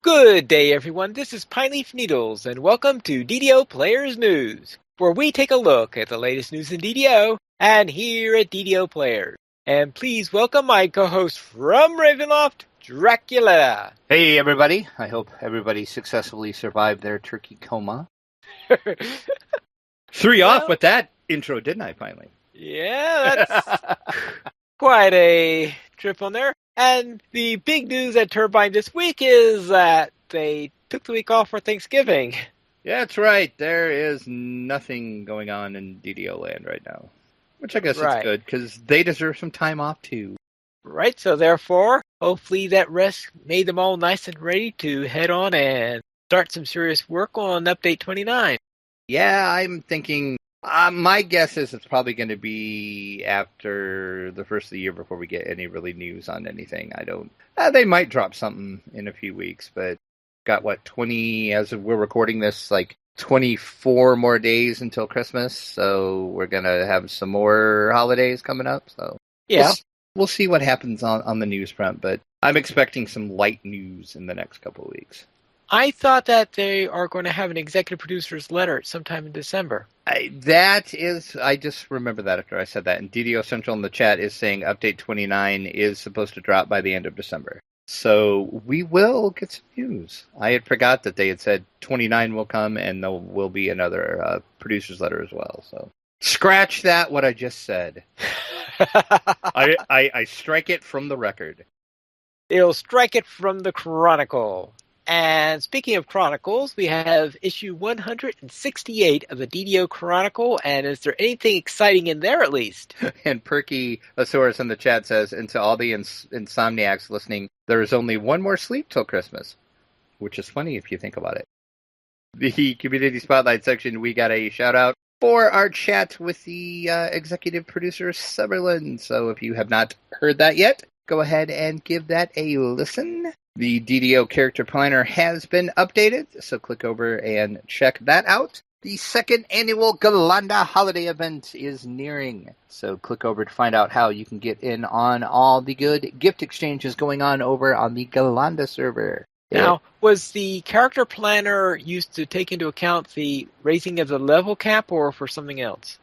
Good day, everyone. This is Pineleaf Needles, and welcome to DDO Players News, where we take a look at the latest news in DDO and here at DDO Players. And please welcome my co-host from Ravenloft, Dracula. Hey, everybody. I hope everybody successfully survived their turkey coma. Three off with that intro, didn't I, finally? Yeah, that's quite a trip on there. And the big news at Turbine this week is that they took the week off for Thanksgiving. Yeah, that's right. There is nothing going on in DDO land right now. Which I guess is good, because they deserve some time off, too. Right, so therefore, hopefully that rest made them all nice and ready to head on and start some serious work on Update 29. Yeah, I'm thinking... my guess is it's probably going to be after the first of the year before we get any really news on anything. They might drop something in a few weeks, but got 20, as we're recording this, 24 more days until Christmas. So we're going to have some more holidays coming up. So yeah, we'll see what happens on the news front, but I'm expecting some light news in the next couple of weeks. I thought that they are going to have an executive producer's letter sometime in December. I just remember that after I said that. And DDO Central in the chat is saying Update 29 is supposed to drop by the end of December. So we will get some news. I had forgot that they had said 29 will come and there will be another producer's letter as well. So scratch that, what I just said. I strike it from the record. It'll strike it from the Chronicle. And speaking of Chronicles, we have issue 168 of the DDO Chronicle, and is there anything exciting in there at least? And Perky Asaurus in the chat says, and to all the insomniacs listening, there is only one more sleep till Christmas, which is funny if you think about it. The Community Spotlight section, we got a shout-out for our chat with the executive producer, Summerlin. So if you have not heard that yet, go ahead and give that a listen. The DDO character planner has been updated, so click over and check that out. The second annual Galanda holiday event is nearing, so click over to find out how you can get in on all the good gift exchanges going on over on the Galanda server. Now, was the character planner used to take into account the raising of the level cap or for something else?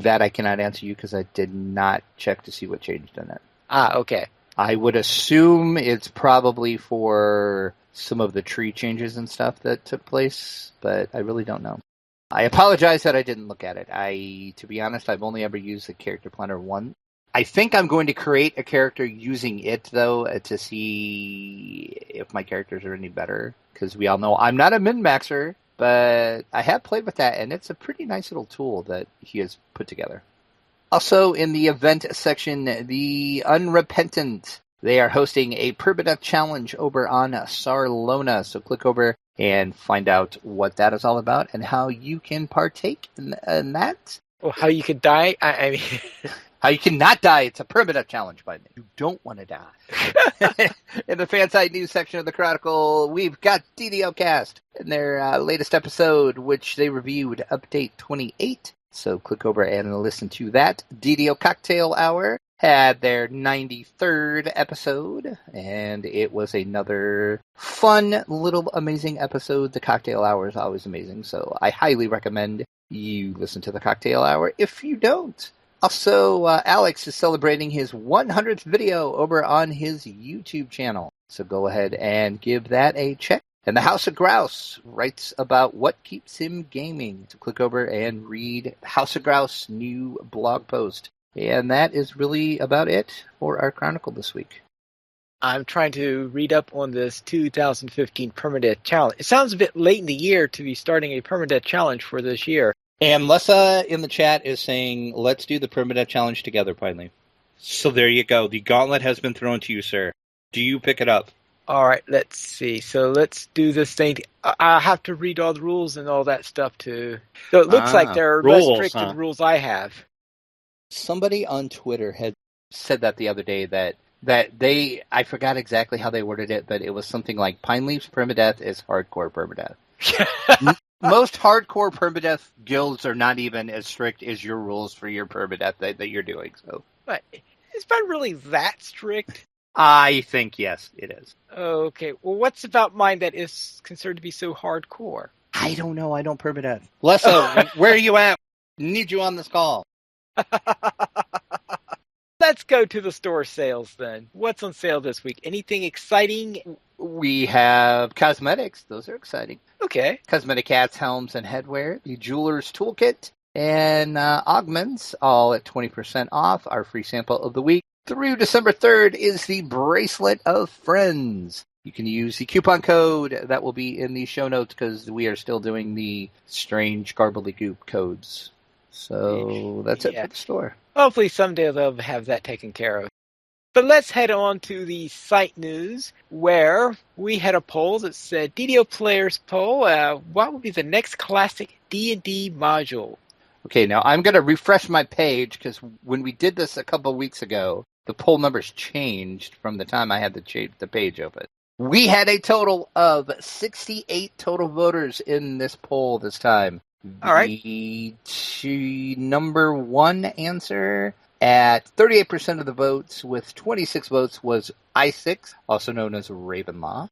That I cannot answer you because I did not check to see what changed in it. Ah, okay. I would assume it's probably for some of the tree changes and stuff that took place, but I really don't know. I apologize that I didn't look at it. To be honest, I've only ever used the character planner once. I think I'm going to create a character using it, though, to see if my characters are any better, because we all know I'm not a min-maxer, but I have played with that, and it's a pretty nice little tool that he has put together. Also, in the event section, the Unrepentant. They are hosting a permadeath challenge over on Sarlona. So click over and find out what that is all about and how you can partake in that. Well, how you could die? I mean... How you cannot die. It's a permadeath challenge by me. You don't want to die. In the fansite news section of the Chronicle, we've got DDO Cast in their latest episode, which they reviewed, Update 28. So click over and listen to that. DDO Cocktail Hour had their 93rd episode, and it was another fun, little, amazing episode. The Cocktail Hour is always amazing, so I highly recommend you listen to the Cocktail Hour if you don't. Also, Alex is celebrating his 100th video over on his YouTube channel, so go ahead and give that a check. And the House of Grouse writes about what keeps him gaming. So click over and read House of Grouse new blog post. And that is really about it for our Chronicle this week. I'm trying to read up on this 2015 Permadeath Challenge. It sounds a bit late in the year to be starting a Permadeath Challenge for this year. And Lessa in the chat is saying, let's do the Permadeath Challenge together, finally. So there you go. The gauntlet has been thrown to you, sir. Do you pick it up? All right, let's see. So let's do this thing. I have to read all the rules and all that stuff, too. So it looks like there are less strict than the rules I have. Somebody on Twitter had said that the other day that they, I forgot exactly how they worded it, but it was something like Pineleaf's permadeath is hardcore permadeath. Most hardcore permadeath guilds are not even as strict as your rules for your permadeath that you're doing. So, but it's not really that strict. I think, yes, it is. Okay, well, what's about mine that is considered to be so hardcore? I don't know. I don't permit it. Lessa, where are you at? Need you on this call. Let's go to the store sales then. What's on sale this week? Anything exciting? We have cosmetics. Those are exciting. Okay. Cosmetic hats, helms, and headwear. The jeweler's toolkit and augments, all at 20% off. Our free sample of the week through December 3rd is the Bracelet of Friends. You can use the coupon code that will be in the show notes because we are still doing the strange gobbledygook codes. So that's it for the store. Hopefully someday they'll have that taken care of. But let's head on to the site news where we had a poll that said, DDO Players poll, what would be the next classic D&D module? Okay, now I'm going to refresh my page because when we did this a couple of weeks ago, the poll numbers changed from the time I had the page open. We had a total of 68 total voters in this poll this time. All right. The number one answer at 38% of the votes with 26 votes was I6, also known as Ravenloft.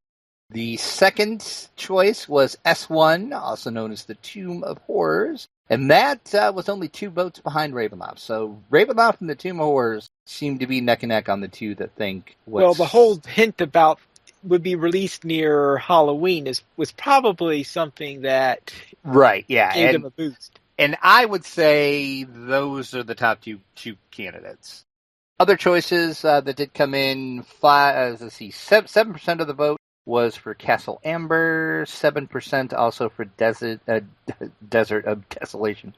The second choice was S1, also known as the Tomb of Horrors. And that was only 2 votes behind Ravenloft. So Ravenloft and the Tomb of Horrors seem to be neck and neck on the two that think Well, the whole hint about would be released near Halloween was probably something that gave them a boost. And I would say those are the top two candidates. Other choices that did come in, 7% of the vote was for Castle Amber, 7% also for Desert of Desolation.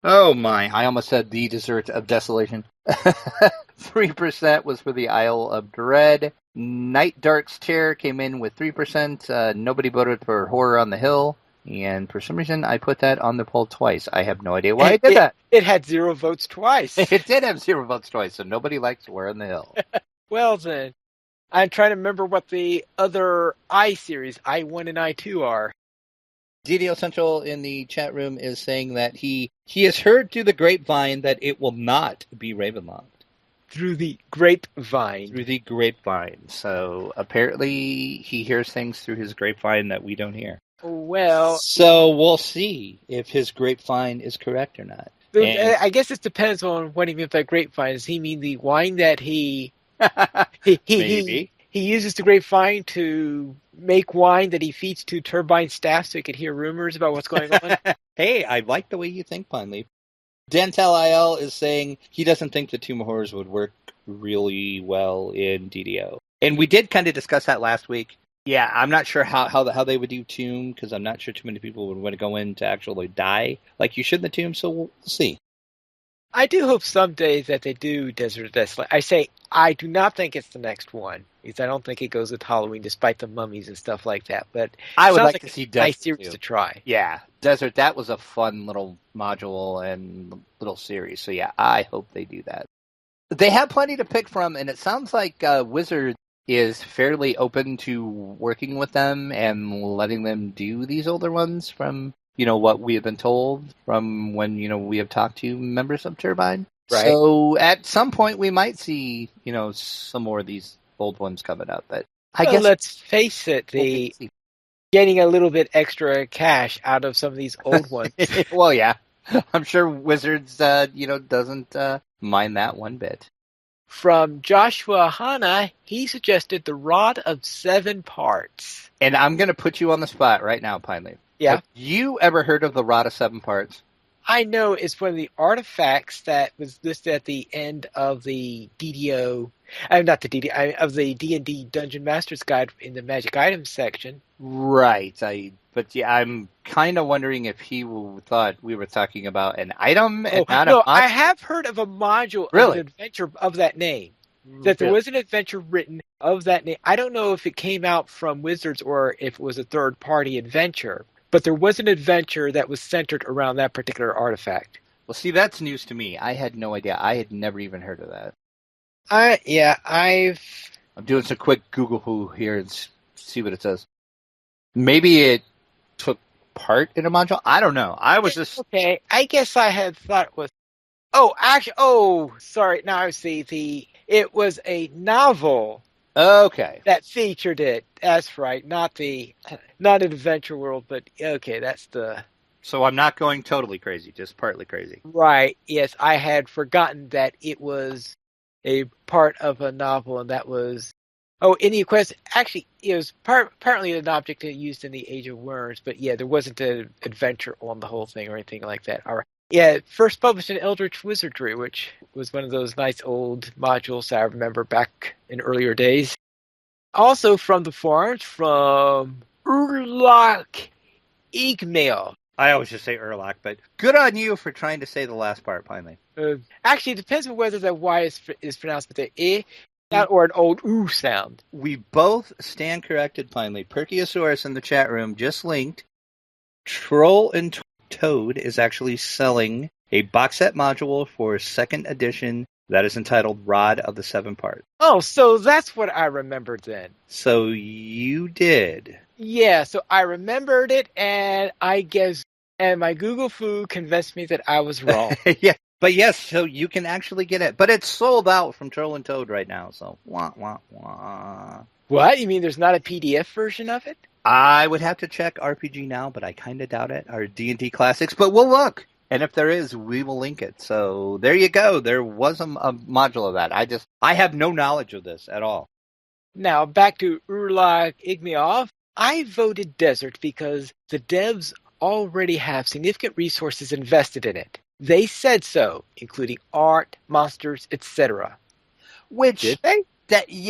Oh my, I almost said the Desert of Desolation. 3% was for the Isle of Dread. Night Dark's Terror came in with 3%. Nobody voted for Horror on the Hill. And for some reason, I put that on the poll twice. I have no idea why I did that. It had 0 votes twice. It did have 0 votes twice, so nobody likes Horror on the Hill. Well then, I'm trying to remember what the other I series, I1 and I2 are. DDO Central in the chat room is saying that he has heard through the grapevine that it will not be Ravenloft. Through the grapevine. Through the grapevine. So apparently he hears things through his grapevine that we don't hear. Well... So we'll see if his grapevine is correct or not. I guess it depends on what he meant by grapevine. Does he mean the wine that he uses the grapevine to make wine that he feeds to turbine staff so he can hear rumors about what's going on? Hey, I like the way you think, Pineleaf. Dental IL is saying he doesn't think the Tomb of Horrors would work really well in DDO. And we did kind of discuss that last week. Yeah, I'm not sure how they would do Tomb, because I'm not sure too many people would want to go in to actually die like you should in the Tomb, so we'll see. I do hope someday that they do Desert of Desolation. I say I do not think it's the next one, because I don't think it goes with Halloween, despite the mummies and stuff like that. But I would like to see Desert. Nice series to try. Yeah, Desert. That was a fun little module and little series. So yeah, I hope they do that. They have plenty to pick from, and it sounds like Wizard is fairly open to working with them and letting them do these older ones from, what we have been told from when, we have talked to members of Turbine. Right. So at some point we might see, some more of these old ones coming up. But I guess let's face it, getting a little bit extra cash out of some of these old ones. Well, yeah. I'm sure Wizards, doesn't mind that one bit. From Joshua Hanna, he suggested the Rod of 7 Parts. And I'm going to put you on the spot right now, Pineleaf. Yeah. Have you ever heard of the Rod of 7 Parts? I know it's one of the artifacts that was listed at the end of the DDO, not the DDO, of the D&D Dungeon Master's Guide in the Magic Items section. Right. I'm kind of wondering if he thought we were talking about an item and not a module. I have heard of a module of an adventure of that name. That there was an adventure written of that name. I don't know if it came out from Wizards or if it was a third-party adventure, but there was an adventure that was centered around that particular artifact. Well, see, that's news to me. I had no idea. I had never even heard of that. I'm doing some quick Google Who here and see what it says. Maybe it took part in a module? I don't know. I was just... Okay, I guess I had thought it was Sorry. Now I see. It was a novel Okay. that featured it. That's right. Not an adventure world, but okay, that's the So I'm not going totally crazy, just partly crazy. right. Yes, I had forgotten that it was a part of a novel, and that was Indian Quest. Actually, it was apparently an object used in the Age of Worms, but yeah, there wasn't an adventure on the whole thing or anything like that. All right. Yeah, first published in Eldritch Wizardry, which was one of those nice old modules I remember back in earlier days. Also from the forums, from Urlach Igmail. I always just say Urlock, but good on you for trying to say the last part, finally. Actually, it depends on whether the Y is pronounced with the I sound or an old oo sound. We both stand corrected, finally. Perkiosaurus in the chat room just linked. Troll and Toad is actually selling a box set module for 2nd edition that is entitled Rod of the Seven Parts. Oh, so that's what I remembered then. So you did. Yeah, so I remembered it, and I guess, and my Google Foo convinced me that I was wrong. Yeah, but yes, so you can actually get it. But it's sold out from Troll and Toad right now, so wah, wah, wah. What? You mean there's not a PDF version of it? I would have to check RPG Now, but I kind of doubt it, or D&D Classics, but we'll look. And if there is, we will link it. So there you go. There was a module of that. I have no knowledge of this at all. Now, back to Urlach Igmiov. I voted Desert because the devs already have significant resources invested in it. They said so, including art, monsters, etc. Which, Did they?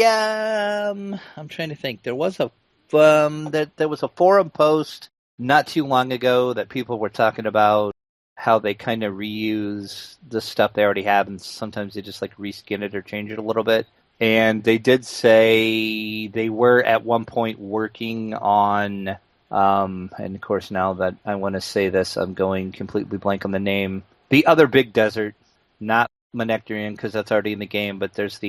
I'm trying to think. There was a forum post not too long ago that people were talking about how they kind of reuse the stuff they already have, and sometimes they just like reskin it or change it a little bit. And they did say they were at one point working on, and of course now that I want to say this, I'm going completely blank on the name. The other big desert, not Monectarian because that's already in the game, but there's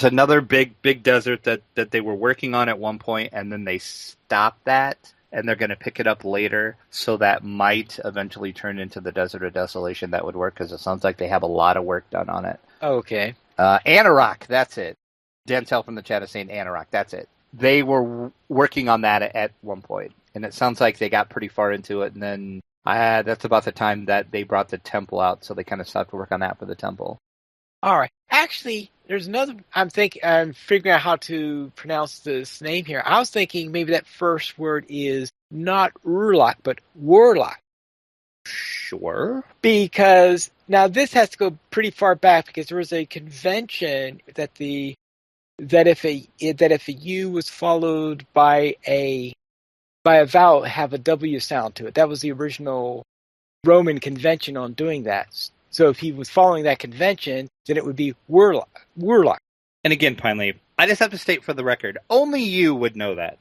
another big desert that they were working on at one point, and then they stopped that, and they're going to pick it up later, so that might eventually turn into the Desert of Desolation. That would work, because it sounds like they have a lot of work done on it. Okay. Anarok, that's it. Dentel from the chat is saying Anarok, that's it. They were working on that at one point, and it sounds like they got pretty far into it, and then that's about the time that they brought the temple out, so they kind of stopped to work on that for the temple. All right. Actually, there's another. I'm figuring out how to pronounce this name here. I was thinking maybe that first word is not Urlach, but Warlock. Sure. Because now this has to go pretty far back, because there was a convention that if a U was followed by a vowel, have a W sound to it. That was the original Roman convention on doing that. So if he was following that convention, then it would be Warlock. And again, Pineley, I just have to state for the record, only you would know that.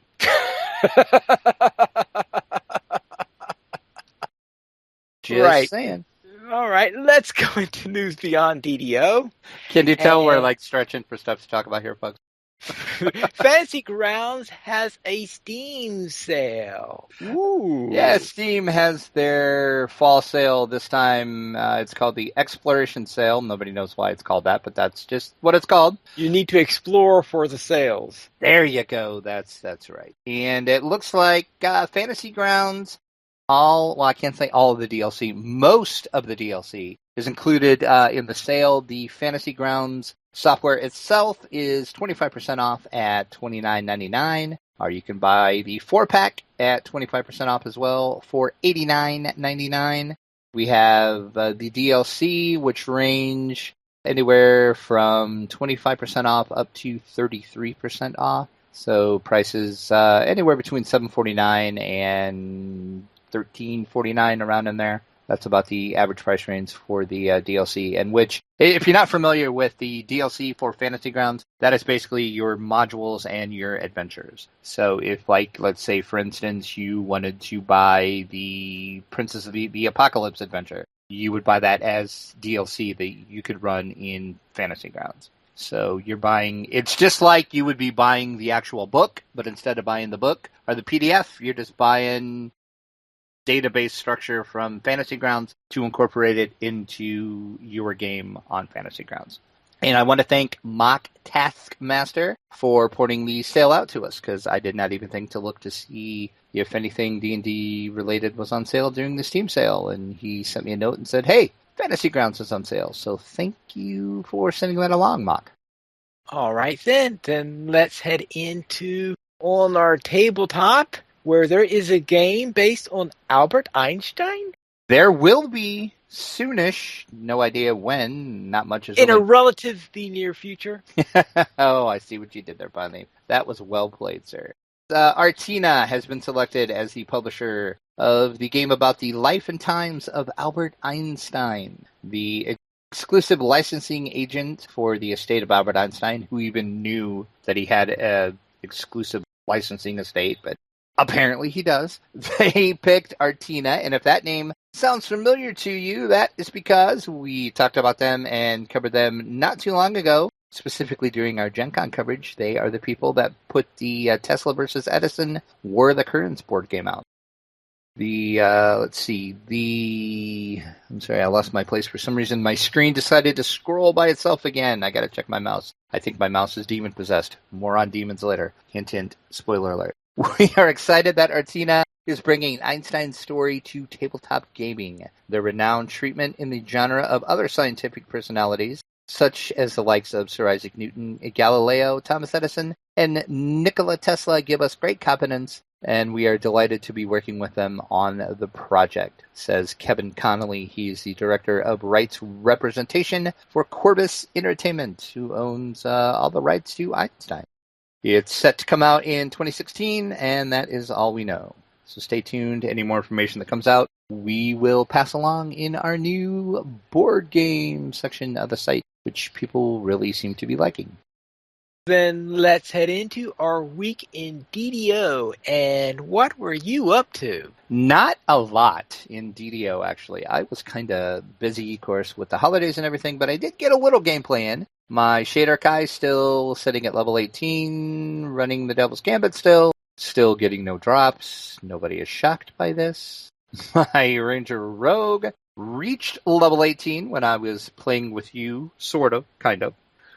Just right. saying. All right, let's go into news beyond DDO. Can you tell we're like stretching for stuff to talk about here, folks? Fantasy Grounds has a Steam sale. Ooh. Yeah, Steam has their fall sale this time. It's called the Exploration Sale. Nobody knows why it's called that, but that's just what it's called. You need to explore for the sales. There you go. That's right. And it looks like Fantasy Grounds, I can't say all of the DLC. Most of the DLC is included in the sale. The Fantasy Grounds software itself is 25% off at $29.99, or you can buy the 4-pack at 25% off as well for $89.99. We have the DLC, which range anywhere from 25% off up to 33% off. So prices anywhere between $7.49 and $13.49, around in there. That's about the average price range for the DLC, and which, if you're not familiar with the DLC for Fantasy Grounds, that is basically your modules and your adventures. So if, like, let's say, for instance, you wanted to buy the Princess of the Apocalypse adventure, you would buy that as DLC that you could run in Fantasy Grounds. So it's just like you would be buying the actual book, but instead of buying the book or the PDF, you're just buying database structure from Fantasy Grounds to incorporate it into your game on Fantasy Grounds. And I want to thank Mock Taskmaster for porting the sale out to us, because I did not even think to look to see if anything D&D related was on sale during the Steam sale. And he sent me a note and said, hey, Fantasy Grounds is on sale. So thank you for sending that along, Mock. All right, then let's head into on our tabletop, where there is a game based on Albert Einstein. There will be soonish, no idea when, not much is in really... a relatively near future. Oh, I see what you did there, Bonnie. That was well played, sir. Artina has been selected as the publisher of the game about the life and times of Albert Einstein, the exclusive licensing agent for the estate of Albert Einstein, who even knew that he had an exclusive licensing estate, but apparently he does. They picked Artina, and if that name sounds familiar to you, that is because we talked about them and covered them not too long ago, specifically during our Gen Con coverage. They are the people that put the Tesla versus Edison War of the Currents board game out. I'm sorry, I lost my place for some reason. My screen decided to scroll by itself again. I gotta check my mouse. I think my mouse is demon-possessed. More on demons later. Hint, hint. Spoiler alert. We are excited that Artina is bringing Einstein's story to tabletop gaming. Their renowned treatment in the genre of other scientific personalities, such as the likes of Sir Isaac Newton, Galileo, Thomas Edison, and Nikola Tesla, give us great confidence, and we are delighted to be working with them on the project, says Kevin Connolly. He is the director of rights representation for Corbis Entertainment, who owns all the rights to Einstein. It's set to come out in 2016, and that is all we know. So stay tuned. Any more information that comes out, we will pass along in our new board game section of the site, which people really seem to be liking. Then let's head into our week in DDO. And what were you up to? Not a lot in DDO, actually. I was kind of busy, of course, with the holidays and everything, but I did get a little gameplay in. My Shader Kai still sitting at level 18, running the Devil's Gambit still getting no drops. Nobody is shocked by this. My Ranger Rogue reached level 18 when I was playing with you, sort of, kind of.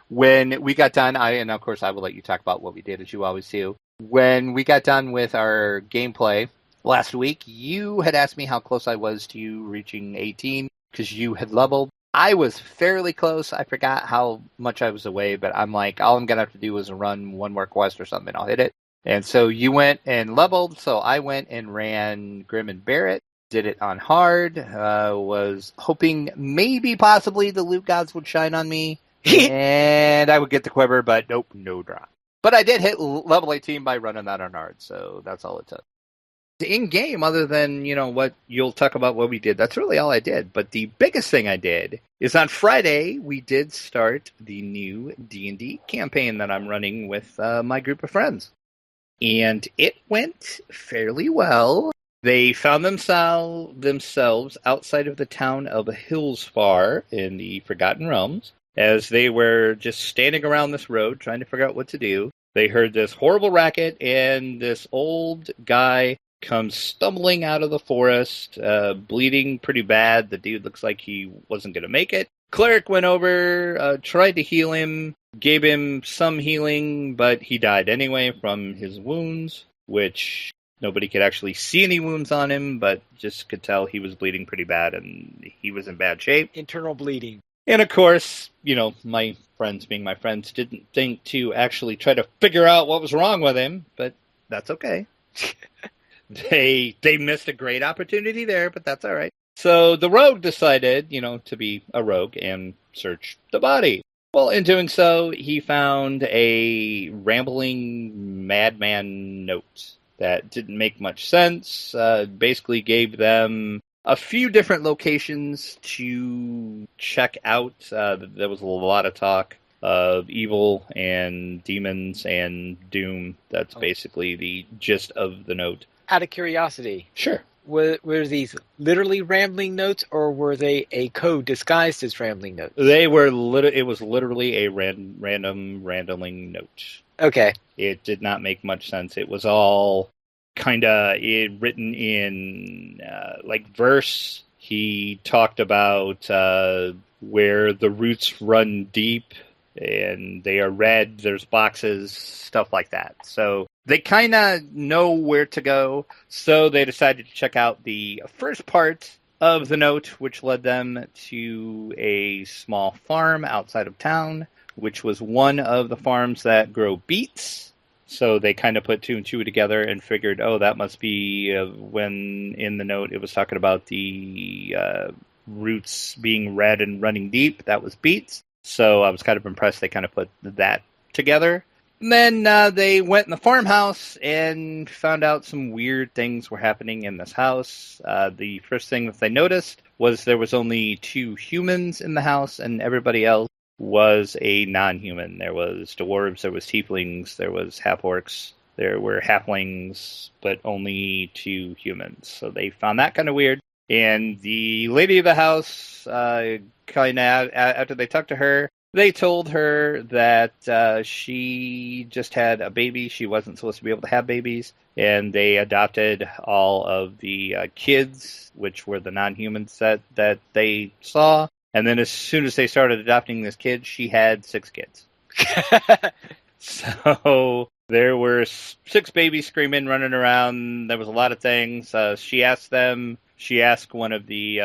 When we got done, and of course I will let you talk about what we did, as you always do. When we got done with our gameplay last week, you had asked me how close I was to you reaching 18, because you had leveled. I was fairly close. I forgot how much I was away, but I'm like, all I'm going to have to do is run one more quest or something, and I'll hit it. And so you went and leveled, so I went and ran Grim and Barrett, did it on hard, was hoping maybe possibly the loot gods would shine on me, and I would get the quiver, but nope, no drop. But I did hit level 18 by running that on hard, so that's all it took. In-game, other than, what you'll talk about what we did, that's really all I did. But the biggest thing I did is on Friday, we did start the new D&D campaign that I'm running with my group of friends. And it went fairly well. They found themselves outside of the town of Hillsfar in the Forgotten Realms, as they were just standing around this road trying to figure out what to do. They heard this horrible racket, and this old guy comes stumbling out of the forest, bleeding pretty bad. The dude looks like he wasn't going to make it. Cleric went over, tried to heal him, gave him some healing, but he died anyway from his wounds, which nobody could actually see any wounds on him, but just could tell he was bleeding pretty bad and he was in bad shape. Internal bleeding. And of course, my friends being my friends didn't think to actually try to figure out what was wrong with him, but that's okay. They missed a great opportunity there, but that's all right. So the rogue decided, to be a rogue and search the body. Well, in doing so, he found a rambling madman note that didn't make much sense. Basically gave them a few different locations to check out. There was a lot of talk of evil and demons and doom. That's basically the gist of the note. Out of curiosity. Sure. Were these literally rambling notes, or were they a code disguised as rambling notes? They were. It was literally a random rambling note. Okay. It did not make much sense. It was all kind of written in verse. He talked about where the roots run deep and they are red. There's boxes, stuff like that. So they kind of know where to go. So they decided to check out the first part of the note, which led them to a small farm outside of town, which was one of the farms that grow beets. So they kind of put two and two together and figured, oh, that must be when in the note it was talking about the roots being red and running deep. That was beets. So I was kind of impressed they kind of put that together. And then they went in the farmhouse and found out some weird things were happening in this house. The first thing that they noticed was there was only 2 humans in the house and everybody else was a non-human. There was dwarves, there was tieflings, there was half-orcs, there were halflings, but only 2 humans. So they found that kind of weird. And the lady of the house, kind of after they talked to her, they told her that she just had a baby. She wasn't supposed to be able to have babies. And they adopted all of the kids, which were the non-humans that they saw. And then as soon as they started adopting this kid, she had 6 kids. So there were 6 babies screaming, running around. There was a lot of things. She asked one of the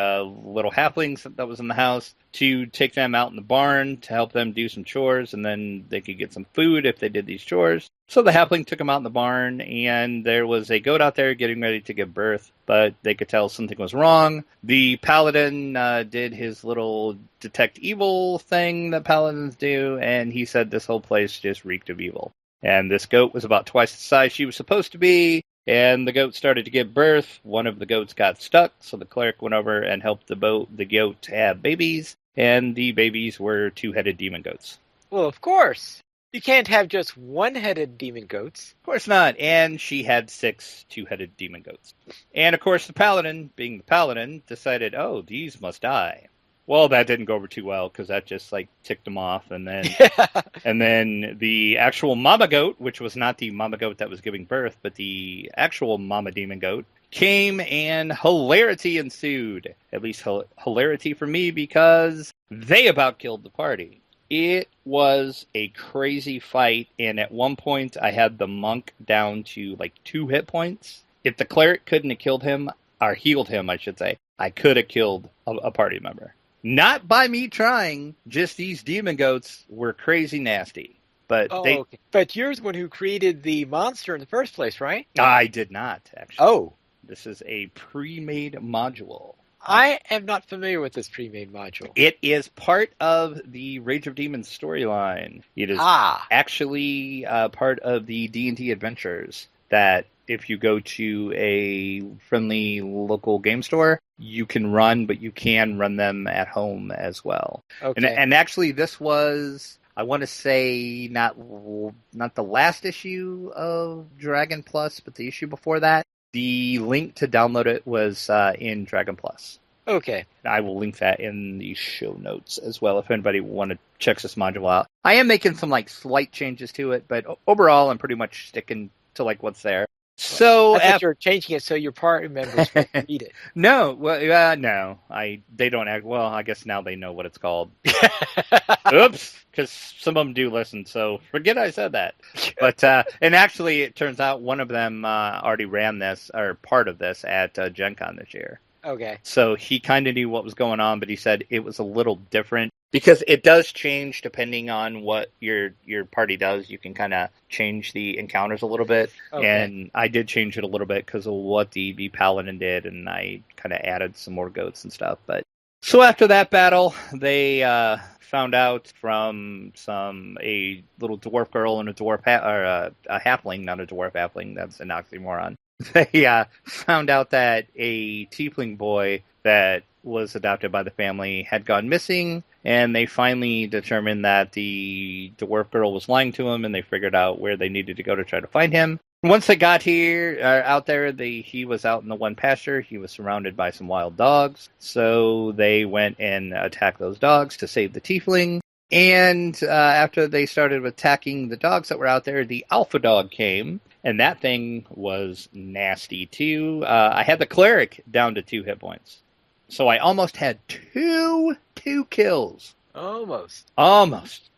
little halflings that was in the house to take them out in the barn to help them do some chores, and then they could get some food if they did these chores. So the halfling took them out in the barn, and there was a goat out there getting ready to give birth, but they could tell something was wrong. The paladin did his little detect evil thing that paladins do, and he said this whole place just reeked of evil. And this goat was about twice the size she was supposed to be, and the goat started to give birth. One of the goats got stuck, so the cleric went over and helped the goat have babies, and the babies were 2-headed demon goats. Well, of course. You can't have just 1-headed demon goats. Of course not. And she had 6 2-headed demon goats. And of course the paladin, being the paladin, decided, oh, these must die. Well, that didn't go over too well because that just ticked them off, and then and then the actual mama goat, which was not the mama goat that was giving birth, but the actual mama demon goat, came and hilarity ensued. At least hilarity for me because they about killed the party. It was a crazy fight, and at one point I had the monk down to 2 hit points. If the cleric couldn't have killed him, or healed him, I should say, I could have killed a party member. Not by me trying, just these demon goats were crazy nasty. But okay. But you're the one who created the monster in the first place, right? I did not, actually. Oh. This is a pre-made module. I am not familiar with this pre-made module. It is part of the Rage of Demons storyline. It is actually part of the D&D adventures that if you go to a friendly local game store, you can run, but you can run them at home as well. Okay. And actually, this was, I want to say, not the last issue of Dragon Plus, but the issue before that. The link to download it was in Dragon Plus. Okay. I will link that in the show notes as well if anybody want to check this module out. I am making some slight changes to it, but overall I'm pretty much sticking to what's there. So I thought you're changing it so your party members can read it. No, well, no, they don't act. Well, I guess now they know what it's called. Oops, because some of them do listen, so forget I said that. But and actually, it turns out one of them already ran this or part of this at Gen Con this year. Okay. So he kind of knew what was going on, but he said it was a little different. Because it does change depending on what your party does. You can kind of change the encounters a little bit. Okay. And I did change it a little bit because of what the paladin did, and I kind of added some more goats and stuff. But so after that battle, they found out from a little dwarf girl and a dwarf a halfling, not a dwarf halfling. That's an oxymoron. They found out that a tiefling boy that was adopted by the family had gone missing, and they finally determined that the dwarf girl was lying to him, and they figured out where they needed to go to try to find him. Once they got out there, he was out in the one pasture. He was surrounded by some wild dogs, so they went and attacked those dogs to save the tiefling. And after they started attacking the dogs that were out there, the alpha dog came And that thing was nasty, too. I had the cleric down to 2 hit points. So I almost had two kills. Almost.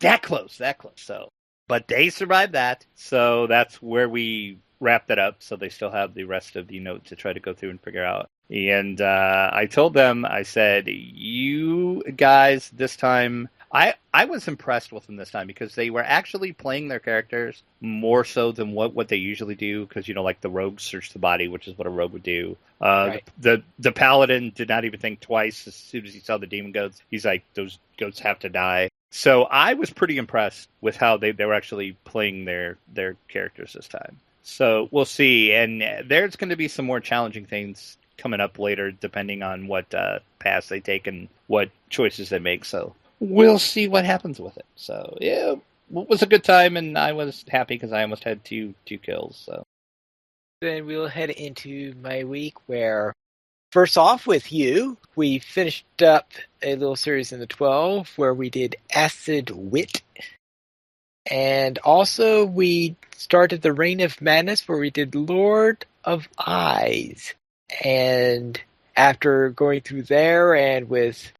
That close. So, but they survived that. So that's where we wrapped it up. So they still have the rest of the note to try to go through and figure out. And I told them, I said, you guys, this time, I was impressed with them this time because they were actually playing their characters more so than what they usually do. Because, like the rogue search the body, which is what a rogue would do. Right. The paladin did not even think twice as soon as he saw the demon goats. He's like, those goats have to die. So I was pretty impressed with how they were actually playing their characters this time. So we'll see. And there's going to be some more challenging things coming up later, depending on what paths they take and what choices they make. So we'll see what happens with it. So yeah, it was a good time, and I was happy because I almost had two kills. So then we'll head into my week where, first off with you, we finished up a little series in the 12 where we did Acid Wit. And also we started the Reign of Madness where we did Lord of Eyes. And after going through there and with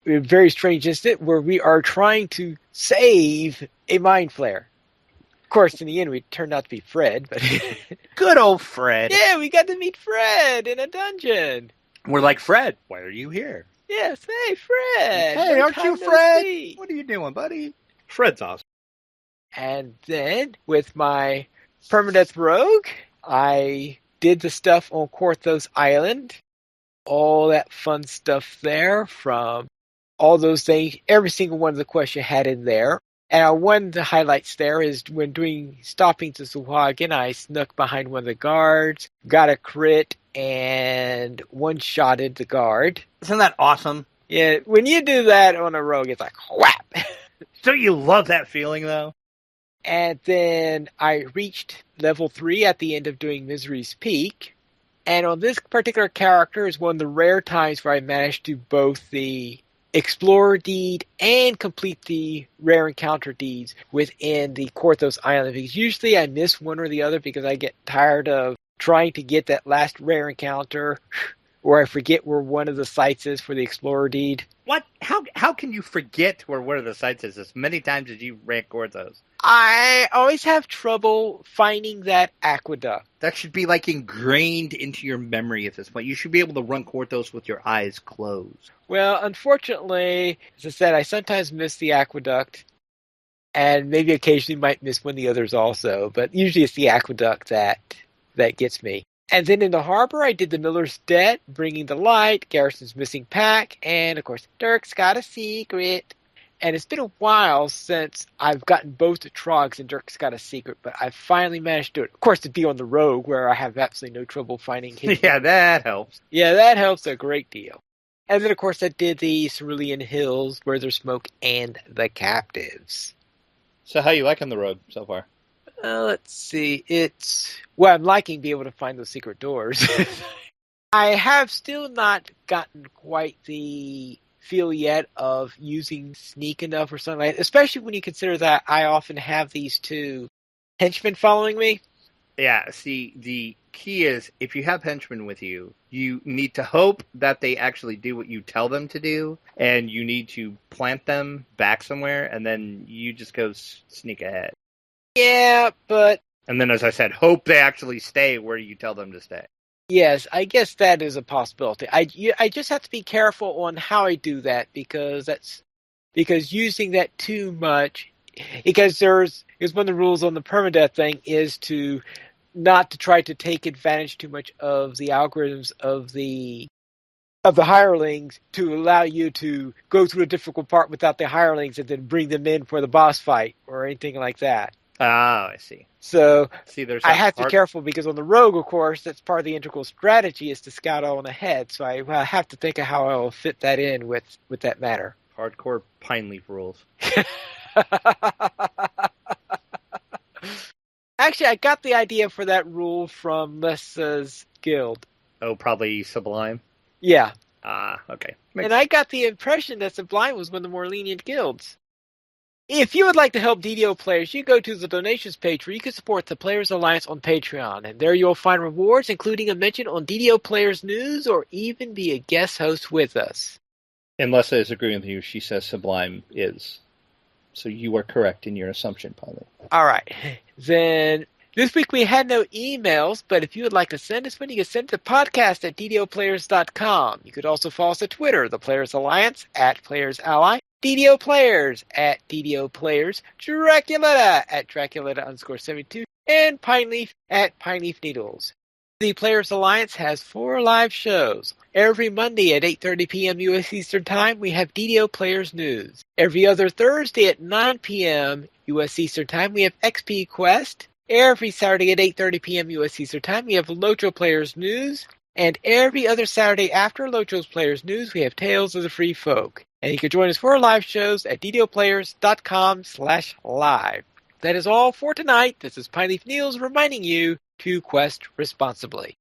a very strange incident where we are trying to save a mind flare. Of course, in the end, we turned out to be Fred, but Good old Fred. yeah, we got to meet Fred in a dungeon. We're like, Fred, why are you here? Yes, hey, Fred. Hey, long aren't you time no Fred? see. What are you doing, buddy? Fred's awesome. And then, with my Permadeath Rogue, I did the stuff on Korthos Island. All that fun stuff there from all those things. Every single one of the quests you had in there. And one of the highlights there is when doing stopping to Suhagen, I snuck behind one of the guards, got a crit, and one-shotted the guard. Isn't that awesome? Yeah, when you do that on a rogue, it's like, whap! Don't you love that feeling, though? And then I reached level 3 at the end of doing Misery's Peak. And on this particular character is one of the rare times where I managed to both the Explorer deed and complete the rare encounter deeds within the Korthos Island. Because usually I miss one or the other because I get tired of trying to get that last rare encounter, or I forget where one of the sites is for the Explorer deed. What? How can you forget where one of the sites is as many times as you ran Korthos? I always have trouble finding that aqueduct. That should be like ingrained into your memory at this point. You should be able to run Korthos with your eyes closed. Well, unfortunately, as I said, I sometimes miss the aqueduct, and maybe occasionally might miss one of the others also, but usually it's the aqueduct that gets me. And then in the harbor, I did the Miller's Debt, Bringing the Light, Garrison's Missing Pack, and of course, Dirk's Got a Secret. And it's been a while since I've gotten both the Trogs and Dirk's Got a Secret, but I finally managed to do it. Of course, to be on the rogue, where I have absolutely no trouble finding him. Yeah, that helps. Yeah, that helps a great deal. And then, of course, I did the Cerulean Hills, Where There's Smoke, and the Captives. So how you liking the road so far? Let's see. Well, I'm liking being able to find those secret doors. I have still not gotten quite the feel yet of using sneak enough or something like that, especially when you consider that I often have these two henchmen following me. Yeah, see, the key is if you have henchmen with you, you need to hope that they actually do what you tell them to do, and you need to plant them back somewhere, and then you just go sneak ahead. Yeah, but... And then, as I said, hope they actually stay where you tell them to stay. Yes, I guess that is a possibility. I just have to be careful on how I do that because using that too much, because there's one of the rules on the permadeath thing is to not to try to take advantage too much of the algorithms of the hirelings to allow you to go through a difficult part without the hirelings and then bring them in for the boss fight or anything like that. Oh, I see. So there's I have to be careful because on the rogue, of course, that's part of the integral strategy is to scout on ahead. So I have to think of how I will fit that in with that matter. Hardcore pine leaf rules. Actually, I got the idea for that rule from Lessa's guild. Oh, probably Sublime? Yeah. Ah, okay. And I got the impression that Sublime was one of the more lenient guilds. If you would like to help DDO players, you go to the donations page where you can support the Players Alliance on Patreon, and there you'll find rewards, including a mention on DDO Players News, or even be a guest host with us. Unless I disagree with you, she says Sublime is. So you are correct in your assumption, Pilot. All right. Then this week we had no emails, but if you would like to send us one, you can send it to podcast at ddoplayers.com. You could also follow us at Twitter, the Players Alliance, at Players Ally, DDO Players, at DDO Players, Draculetta, at Draculetta_72, and Pineleaf, at Pineleaf Needles. The Players Alliance has 4 live shows. Every Monday at 8:30 p.m. U.S. Eastern Time, we have DDO Players News. Every other Thursday at 9 p.m. U.S. Eastern Time, we have XP Quest. Every Saturday at 8:30 p.m. U.S. Eastern Time, we have Locho Players News. And every other Saturday after Locho's Players News, we have Tales of the Free Folk. And you can join us for our live shows at ddoplayers.com/live. That is all for tonight. This is Pineleaf Niels reminding you to quest responsibly.